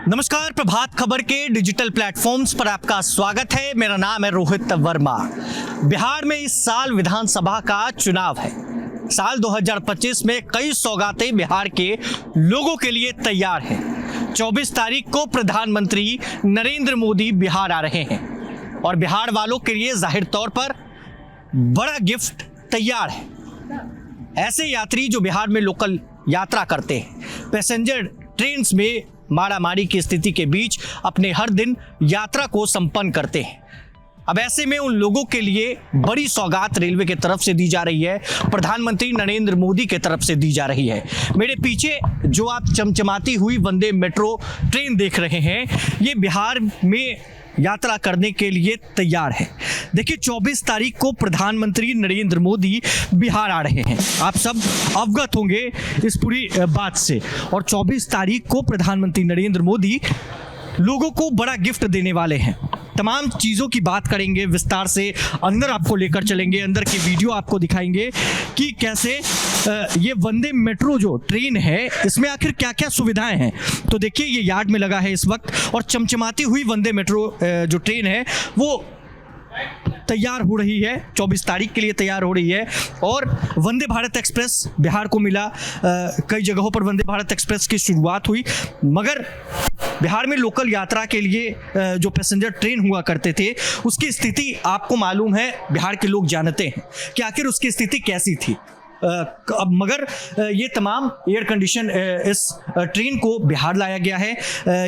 नमस्कार, प्रभात खबर के digital platforms पर आपका स्वागत है। मेरा नाम है रोहित वर्मा। बिहार में इस साल विधानसभा का चुनाव है। साल 2025 में कई सौगातें बिहार के लोगों के लिए तैयार हैं। 24 तारीख को प्रधानमंत्री नरेंद्र मोदी बिहार आ रहे हैं और बिहार वालों के लिए जाहिर तौर पर बड़ा गिफ्ट तैयार है। ऐसे यात्री जो बिहार में लोकल यात्रा करते हैं, पैसेंजर ट्रेन में मारामारी की स्थिति के बीच अपने हर दिन यात्रा को संपन्न करते हैं। अब ऐसे में उन लोगों के लिए बड़ी सौगात रेलवे की तरफ से दी जा रही है, प्रधानमंत्री नरेंद्र मोदी की तरफ से दी जा रही है। मेरे पीछे जो आप चमचमाती हुई वंदे मेट्रो ट्रेन देख रहे हैं, ये बिहार में यात्रा करने के लिए तैयार है। देखिए, 24 तारीख को प्रधानमंत्री नरेंद्र मोदी बिहार आ रहे हैं। आप सब अवगत होंगे इस पूरी बात से। और 24 तारीख को प्रधानमंत्री नरेंद्र मोदी लोगों को बड़ा गिफ्ट देने वाले हैं। तमाम चीज़ों की बात करेंगे विस्तार से, अंदर आपको लेकर चलेंगे, अंदर की वीडियो आपको दिखाएंगे कि कैसे ये वंदे मेट्रो जो ट्रेन है इसमें आखिर क्या क्या सुविधाएं हैं। तो देखिए, ये यार्ड में लगा है इस वक्त और चमचमाती हुई वंदे मेट्रो जो ट्रेन है वो तैयार हो रही है, 24 तारीख के लिए तैयार हो रही है। और वंदे भारत एक्सप्रेस बिहार को मिला, कई जगहों पर वंदे भारत एक्सप्रेस की शुरुआत हुई, मगर बिहार में लोकल यात्रा के लिए जो पैसेंजर ट्रेन हुआ करते थे उसकी स्थिति आपको मालूम है, बिहार के लोग जानते हैं कि आखिर उसकी स्थिति कैसी थी। अब मगर ये तमाम एयर कंडीशन इस ट्रेन को बिहार लाया गया है।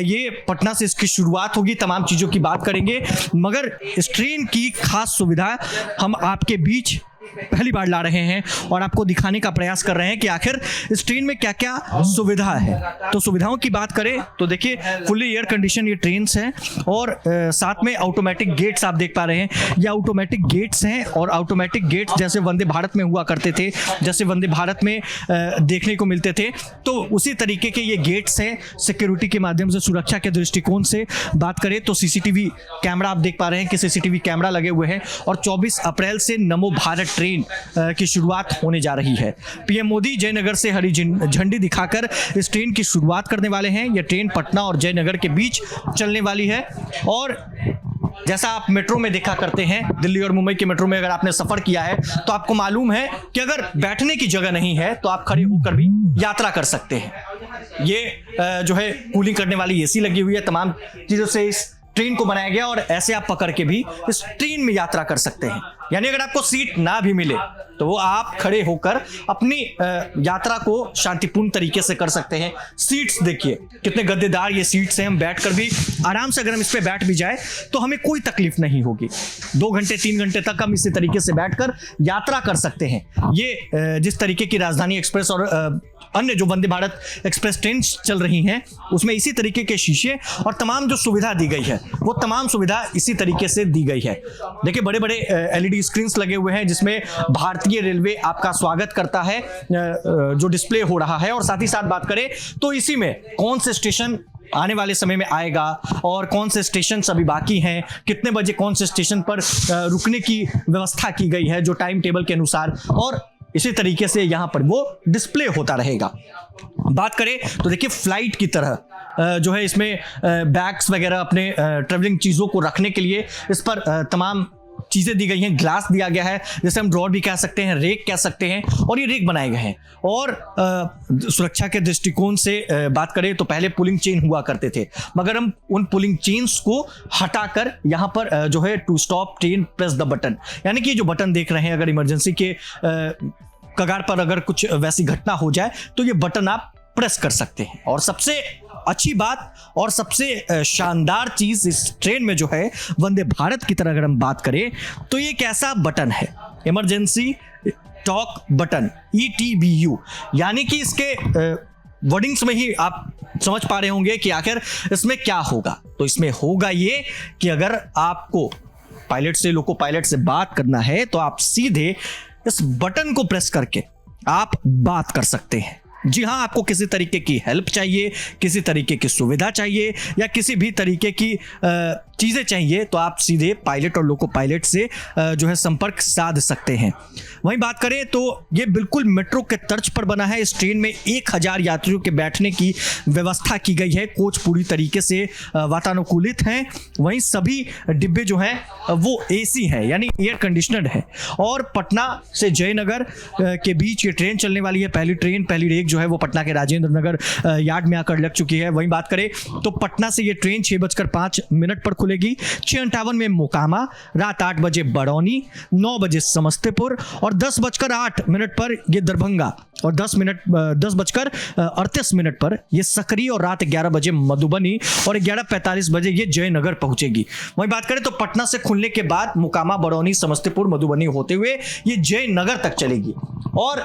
ये पटना से इसकी शुरुआत होगी, तमाम चीज़ों की बात करेंगे, मगर इस ट्रेन की खास सुविधा हम आपके बीच पहली बार ला रहे हैं और आपको दिखाने का प्रयास कर रहे हैं कि आखिर इस ट्रेन में क्या क्या सुविधा है। तो सुविधाओं की बात करें तो देखिए, फुल्ली एयर कंडीशन ये ट्रेन्स हैं और साथ में ऑटोमेटिक गेट्स आप देख पा रहे हैं। ये ऑटोमेटिक गेट्स हैं और ऑटोमेटिक गेट्स जैसे वंदे भारत में हुआ करते थे, जैसे वंदे भारत में देखने को मिलते थे, तो उसी तरीके के ये गेट्स हैं। सिक्योरिटी के माध्यम से, सुरक्षा के दृष्टिकोण से बात करें तो सीसीटीवी कैमरा आप देख पा रहे हैं कि सीसीटीवी कैमरा लगे हुए हैं। और 24 अप्रैल से नमो भारत ट्रेन की शुरुआत होने जा रही है। पीएम मोदी जयनगर से हरी झंडी दिखाकर इस ट्रेन की शुरुआत करने वाले हैं। यह ट्रेन पटना और जयनगर के बीच चलने वाली है। और जैसा आप मेट्रो में देखा करते हैं, दिल्ली और मुंबई के मेट्रो में अगर आपने सफर किया है तो आपको मालूम है कि अगर बैठने की जगह नहीं है तो आप खड़े होकर भी यात्रा कर सकते हैं। ये जो है कूलिंग करने वाली एसी लगी हुई है, तमाम चीजों से इस ट्रेन को बनाया गया और ऐसे आप पकड़ के भी इस ट्रेन में यात्रा कर सकते हैं। यानी अगर आपको सीट ना भी मिले तो वो आप खड़े होकर अपनी यात्रा को शांतिपूर्ण तरीके से कर सकते हैं। सीट्स देखिए कितने गद्देदार ये सीट्स हैं, हम बैठकर भी आराम से, अगर हम इस पे बैठ भी जाए तो हमें कोई तकलीफ नहीं होगी। 2 घंटे 3 घंटे तक हम इसी तरीके से बैठकर यात्रा कर सकते हैं। ये जिस तरीके की राजधानी एक्सप्रेस और अन्य जो वंदे भारत एक्सप्रेस ट्रेन चल रही हैं उसमें इसी तरीके के शीशे और तमाम जो सुविधा दी गई है वो तमाम सुविधा इसी तरीके से दी गई है। देखिए, बड़े बड़े एलईडी स्क्रीन्स लगे हुए हैं जिसमें भारतीय रेलवे आपका स्वागत करता है, जो डिस्प्ले हो रहा है। और साथ ही साथ बात करें तो इसी में कौन से स्टेशन आने वाले समय में आएगा और कौन से स्टेशन अभी बाकी हैं, कितने बजे कौन से स्टेशन पर रुकने की व्यवस्था की गई है जो टाइम टेबल के अनुसार, और इसी तरीके से यहाँ पर वो डिस्प्ले होता रहेगा। बात करें तो देखिए, फ्लाइट की तरह जो है इसमें बैग्स वगैरह अपने ट्रेवलिंग चीज़ों को रखने के लिए इस पर तमाम चीज़ें दी गई हैं। ग्लास दिया गया है, जैसे हम ड्रॉर भी कह सकते हैं, रेक कह सकते हैं, और ये रेक बनाए गए हैं। और सुरक्षा के दृष्टिकोण से बात करें तो पहले पुलिंग चेन हुआ करते थे, मगर हम उन पुलिंग चेन्स को हटाकर यहाँ पर जो है to stop train press the button, यानी कि जो बटन देख रहे हैं, अगर इमरजेंसी के कगार पर अगर कुछ वैसी घटना हो जाए तो ये बटन आप प्रेस कर सकते हैं। और सबसे अच्छी बात और सबसे शानदार चीज इस ट्रेन में जो है वंदे भारत की तरह अगर हम बात करें तो ये कैसा बटन है, इमरजेंसी टॉक बटन, ETBU, यानी कि इसके वर्डिंग्स में ही आप समझ पा रहे होंगे कि आखिर इसमें क्या होगा। तो इसमें होगा ये कि अगर आपको पायलट से, लोको पायलट से बात करना है तो आप सीधे इस बटन को प्रेस करके आप बात कर सकते हैं। जी हाँ, आपको किसी तरीके की हेल्प चाहिए, किसी तरीके की सुविधा चाहिए या किसी भी तरीके की चीज़ें चाहिए तो आप सीधे पायलट और लोको पायलट से जो है संपर्क साध सकते हैं। वहीं बात करें तो ये बिल्कुल मेट्रो के तर्ज पर बना है। इस ट्रेन में 1000 यात्रियों के बैठने की व्यवस्था की गई है। कोच पूरी तरीके से वातानुकूलित हैं। वहीं सभी डिब्बे जो हैं वो AC हैं, यानी एयर कंडीशनर्ड है। और पटना से जयनगर के बीच ये ट्रेन चलने वाली है। पहली रेक जो है वो पटना के राजेंद्र नगर यार्ड में आकर लग चुकी है। वहीं बात करें तो पटना से ये ट्रेन 6:05 पर खुलेगी। 6:58 में मोकामा, रात 8 बजे बरौनी, 9 बजे समस्तीपुर और 10:08 पर ये दरभंगा और 10:38 पर ये सकरी और रात 11 बजे मधुबनी और 11:45 बजे ये जयनगर पहुंचेगी। वहीं बात करें तो पटना से खुलने के बाद मोकामा, बरौनी, समस्तीपुर, मधुबनी होते हुए ये जयनगर तक चलेगी। और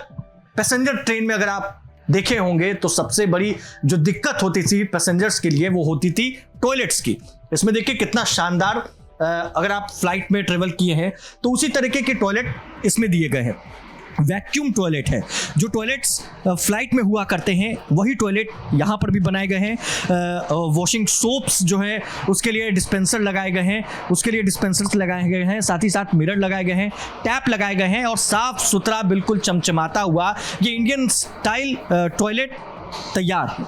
पैसेंजर ट्रेन में अगर आप देखे होंगे तो सबसे बड़ी जो दिक्कत होती थी पैसेंजर्स के लिए वो होती थी टॉयलेट्स की। इसमें देखिए कितना शानदार, अगर आप फ्लाइट में ट्रेवल किए हैं तो उसी तरीके के टॉयलेट इसमें दिए गए हैं। वैक्यूम टॉयलेट है। जो टॉयलेट्स फ्लाइट में हुआ करते हैं वही टॉयलेट यहाँ पर भी बनाए गए हैं। वॉशिंग सोप्स जो है उसके लिए डिस्पेंसर लगाए गए हैं, साथ ही साथ मिरर लगाए गए हैं, टैप लगाए गए हैं और साफ सुथरा बिल्कुल चमचमाता हुआ ये इंडियन स्टाइल टॉयलेट तैयार है।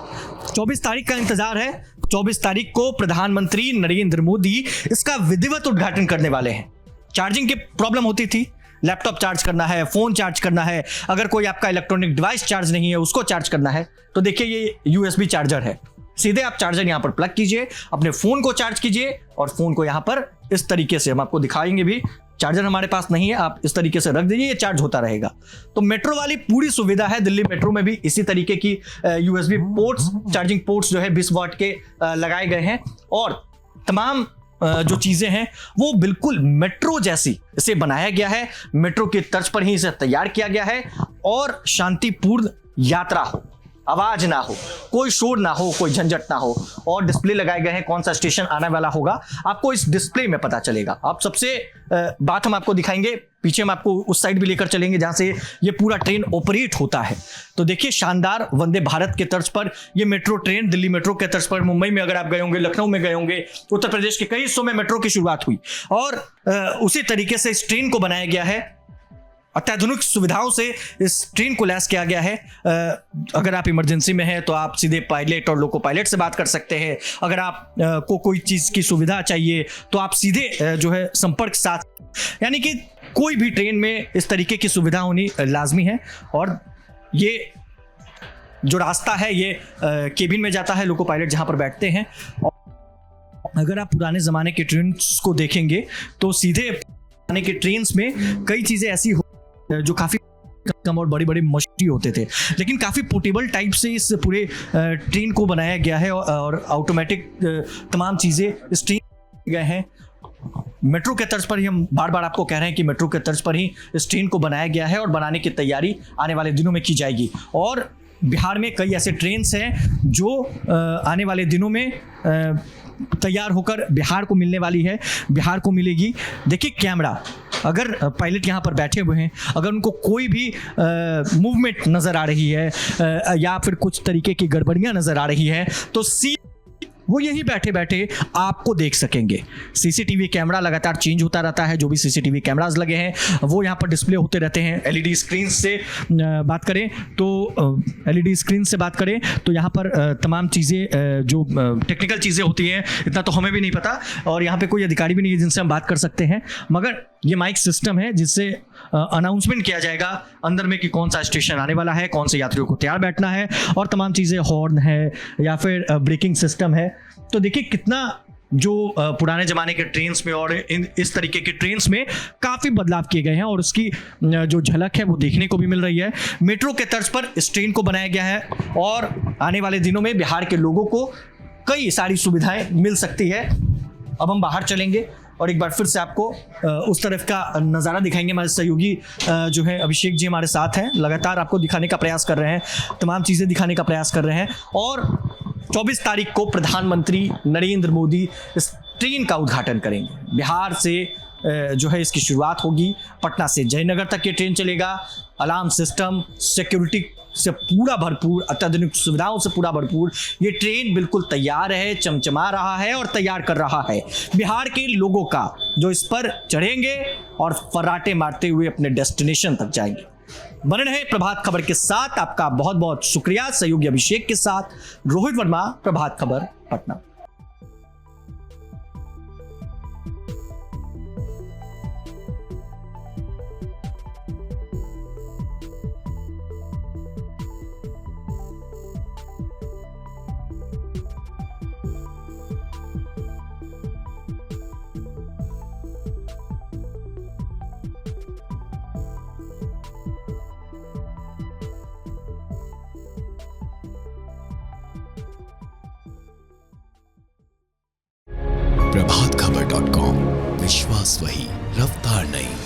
24 तारीख का इंतजार है। 24 तारीख को प्रधानमंत्री नरेंद्र मोदी इसका विधिवत उद्घाटन करने वाले हैं। चार्जिंग की प्रॉब्लम होती थी, लैपटॉप चार्ज करना है, फोन चार्ज करना है, अगर कोई आपका इलेक्ट्रॉनिक डिवाइस चार्ज नहीं है उसको चार्ज करना है तो देखिए ये USB चार्जर है। सीधे आप चार्जर यहां पर प्लग कीजिए, अपने फोन को चार्ज कीजिए और फोन को यहां पर इस तरीके से हम आपको दिखाएंगे भी। चार्जर हमारे पास नहीं है, आप इस तरीके से रख दीजिए, ये चार्ज होता रहेगा। तो मेट्रो वाली पूरी सुविधा है। दिल्ली मेट्रो में भी इसी तरीके की USB पोर्ट्स, चार्जिंग पोर्ट्स जो है 20 वाट के लगाए गए हैं और तमाम जो चीजें हैं वो बिल्कुल मेट्रो जैसी इसे बनाया गया है। मेट्रो के तर्ज पर ही इसे तैयार किया गया है और शांतिपूर्ण यात्रा हो, आवाज ना हो, कोई शोर ना हो, कोई झंझट ना हो। और डिस्प्ले लगाए गए हैं, कौन सा स्टेशन आने वाला होगा आपको इस डिस्प्ले में पता चलेगा। आप सबसे बात हम आपको दिखाएंगे, पीछे हम आपको उस साइड भी लेकर चलेंगे जहां से ये पूरा ट्रेन ऑपरेट होता है। तो देखिए शानदार वंदे भारत के तर्ज पर ये मेट्रो ट्रेन, दिल्ली मेट्रो के तर्ज पर मुंबई में अगर आप गए होंगे, लखनऊ में गए होंगे, उत्तर प्रदेश के कई हिस्सों में मेट्रो की शुरुआत हुई और उसी तरीके से इस ट्रेन को बनाया गया है। अत्याधुनिक सुविधाओं से इस ट्रेन को लैस किया गया है। अगर आप इमरजेंसी में हैं तो आप सीधे पायलट और लोको पायलट से बात कर सकते हैं। अगर आप को कोई चीज़ की सुविधा चाहिए तो आप सीधे जो है संपर्क साथ, यानी कि कोई भी ट्रेन में इस तरीके की सुविधा होनी लाजमी है। और ये जो रास्ता है ये केबिन में जाता है, लोको पायलट जहाँ पर बैठते हैं। अगर आप पुराने ज़माने के ट्रेन को देखेंगे तो सीधे पुराने के ट्रेन में कई चीज़ें ऐसी जो काफी कम और बड़े बड़े मशीन होते थे, लेकिन काफी पोर्टेबल टाइप से इस पूरे ट्रेन को बनाया गया है और ऑटोमेटिक तमाम चीजें इस ट्रेन गए हैं। मेट्रो के तर्ज पर ही हम बार बार आपको कह रहे हैं कि मेट्रो के तर्ज पर ही इस ट्रेन को बनाया गया है और बनाने की तैयारी आने वाले दिनों में की जाएगी। और बिहार में कई ऐसे ट्रेन्स हैं जो आने वाले दिनों में तैयार होकर बिहार को मिलने वाली है, बिहार को मिलेगी। देखिए कैमरा, अगर पायलट यहाँ पर बैठे हुए हैं, अगर उनको कोई भी मूवमेंट नज़र आ रही है या फिर कुछ तरीके की गड़बड़ियाँ नज़र आ रही है तो वो यही बैठे बैठे आपको देख सकेंगे। सीसीटीवी कैमरा लगातार चेंज होता रहता है। जो भी सीसीटीवी कैमरास लगे हैं वो यहाँ पर डिस्प्ले होते रहते हैं। एलईडी स्क्रीन से बात करें तो यहाँ पर तमाम चीज़ें जो टेक्निकल चीज़ें होती हैं इतना तो हमें भी नहीं पता और यहाँ पे कोई अधिकारी भी नहीं है जिनसे हम बात कर सकते हैं, मगर ये माइक सिस्टम है जिससे अनाउंसमेंट किया जाएगा अंदर में कि कौन सा स्टेशन आने वाला है, कौन से यात्रियों को तैयार बैठना है और तमाम चीज़ें, हॉर्न है या फिर ब्रेकिंग सिस्टम है। तो देखिए कितना जो पुराने ज़माने के ट्रेन्स में और इस तरीके के ट्रेन्स में काफ़ी बदलाव किए गए हैं और उसकी जो झलक है वो देखने को भी मिल रही है। मेट्रो के तर्ज पर इस ट्रेन को बनाया गया है और आने वाले दिनों में बिहार के लोगों को कई सारी सुविधाएं मिल सकती है। अब हम बाहर चलेंगे और एक बार फिर से आपको उस तरफ का नज़ारा दिखाएंगे। हमारे सहयोगी जो है अभिषेक जी हमारे साथ हैं, लगातार आपको दिखाने का प्रयास कर रहे हैं, तमाम चीज़ें दिखाने का प्रयास कर रहे हैं। और 24 तारीख को प्रधानमंत्री नरेंद्र मोदी इस ट्रेन का उद्घाटन करेंगे। बिहार से जो है इसकी शुरुआत होगी, पटना से जयनगर तक ये ट्रेन चलेगा। अलार्म सिस्टम, सिक्योरिटी से पूरा भरपूर, अत्याधुनिक सुविधाओं से पूरा भरपूर ये ट्रेन बिल्कुल तैयार है, चमचमा रहा है और तैयार कर रहा है बिहार के लोगों का, जो इस पर चढ़ेंगे और फर्राटे मारते हुए अपने डेस्टिनेशन तक जाएंगे। बने रहे प्रभात खबर के साथ। आपका बहुत बहुत शुक्रिया। सहयोगी अभिषेक के साथ रोहित वर्मा, प्रभात खबर, पटना। प्रभात खबर .com, विश्वास वही, रफ्तार नहीं।